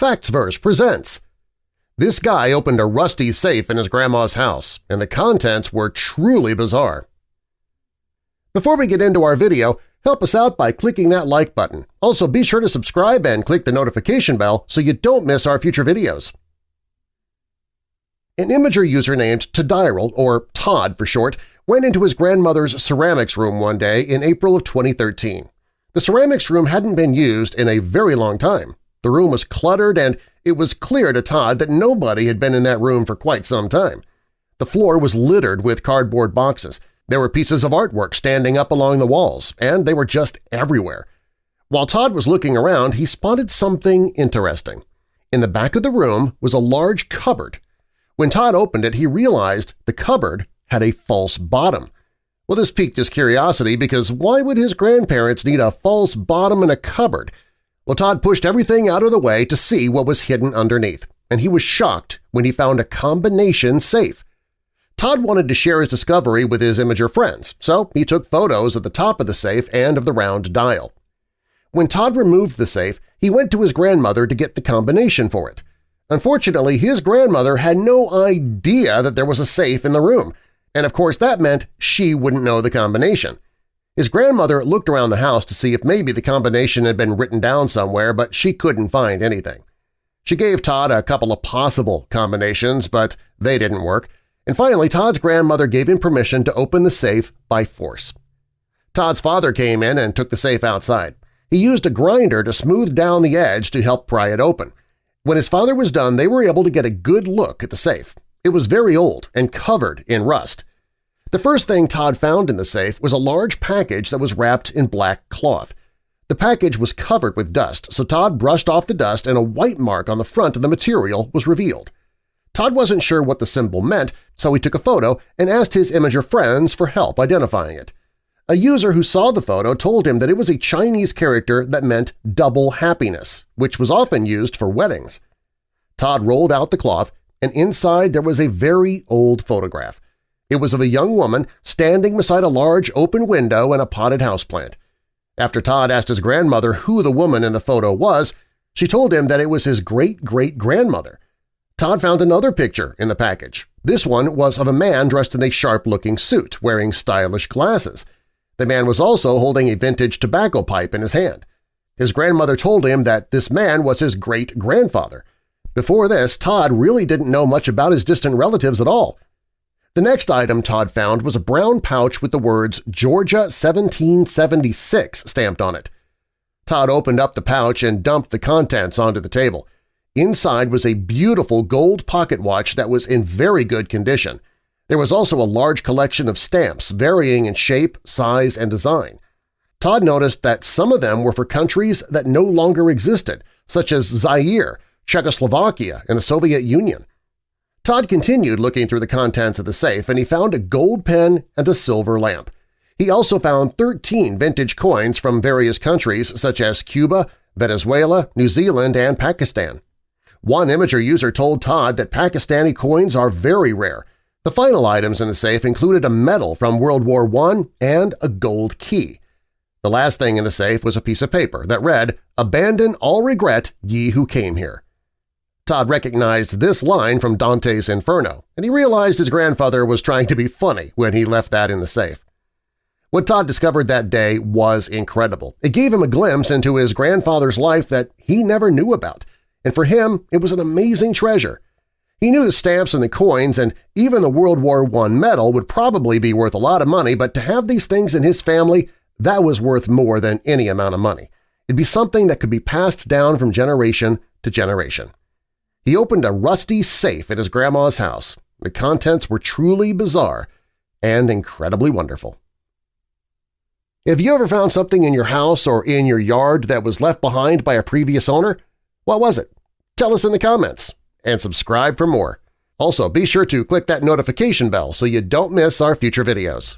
Factsverse presents. This guy opened a rusty safe in his grandma's house, and the contents were truly bizarre. Before we get into our video, help us out by clicking that like button. Also, be sure to subscribe and click the notification bell so you don't miss our future videos. An Imager user named Todd, or Todd for short, went into his grandmother's ceramics room one day in April of 2013. The ceramics room hadn't been used in a very long time. The room was cluttered, and it was clear to Todd that nobody had been in that room for quite some time. The floor was littered with cardboard boxes. There were pieces of artwork standing up along the walls, and they were just everywhere. While Todd was looking around, he spotted something interesting. In the back of the room was a large cupboard. When Todd opened it, he realized the cupboard had a false bottom. Well, this piqued his curiosity because why would his grandparents need a false bottom in a cupboard? Well, Todd pushed everything out of the way to see what was hidden underneath, and he was shocked when he found a combination safe. Todd wanted to share his discovery with his Imager friends, so he took photos at the top of the safe and of the round dial. When Todd removed the safe, he went to his grandmother to get the combination for it. Unfortunately, his grandmother had no idea that there was a safe in the room, and of course that meant she wouldn't know the combination. His grandmother looked around the house to see if maybe the combination had been written down somewhere, but she couldn't find anything. She gave Todd a couple of possible combinations, but they didn't work, and finally Todd's grandmother gave him permission to open the safe by force. Todd's father came in and took the safe outside. He used a grinder to smooth down the edge to help pry it open. When his father was done, they were able to get a good look at the safe. It was very old and covered in rust. The first thing Todd found in the safe was a large package that was wrapped in black cloth. The package was covered with dust, so Todd brushed off the dust and a white mark on the front of the material was revealed. Todd wasn't sure what the symbol meant, so he took a photo and asked his Imager friends for help identifying it. A user who saw the photo told him that it was a Chinese character that meant double happiness, which was often used for weddings. Todd rolled out the cloth, and inside there was a very old photograph. It was of a young woman standing beside a large open window and a potted houseplant. After Todd asked his grandmother who the woman in the photo was, she told him that it was his great-great-grandmother. Todd found another picture in the package. This one was of a man dressed in a sharp-looking suit, wearing stylish glasses. The man was also holding a vintage tobacco pipe in his hand. His grandmother told him that this man was his great-grandfather. Before this, Todd really didn't know much about his distant relatives at all. The next item Todd found was a brown pouch with the words Georgia 1776 stamped on it. Todd opened up the pouch and dumped the contents onto the table. Inside was a beautiful gold pocket watch that was in very good condition. There was also a large collection of stamps varying in shape, size, and design. Todd noticed that some of them were for countries that no longer existed, such as Zaire, Czechoslovakia, and the Soviet Union. Todd continued looking through the contents of the safe, and he found a gold pen and a silver lamp. He also found 13 vintage coins from various countries such as Cuba, Venezuela, New Zealand, and Pakistan. One Imager user told Todd that Pakistani coins are very rare. The final items in the safe included a medal from World War I and a gold key. The last thing in the safe was a piece of paper that read, "Abandon all regret, ye who came here." Todd recognized this line from Dante's Inferno, and he realized his grandfather was trying to be funny when he left that in the safe. What Todd discovered that day was incredible. It gave him a glimpse into his grandfather's life that he never knew about, and for him it was an amazing treasure. He knew the stamps and the coins, and even the World War I medal would probably be worth a lot of money, but to have these things in his family, that was worth more than any amount of money. It'd be something that could be passed down from generation to generation. He opened a rusty safe at his grandma's house. The contents were truly bizarre and incredibly wonderful. Have you ever found something in your house or in your yard that was left behind by a previous owner? What was it? Tell us in the comments, and subscribe for more. Also, be sure to click that notification bell so you don't miss our future videos.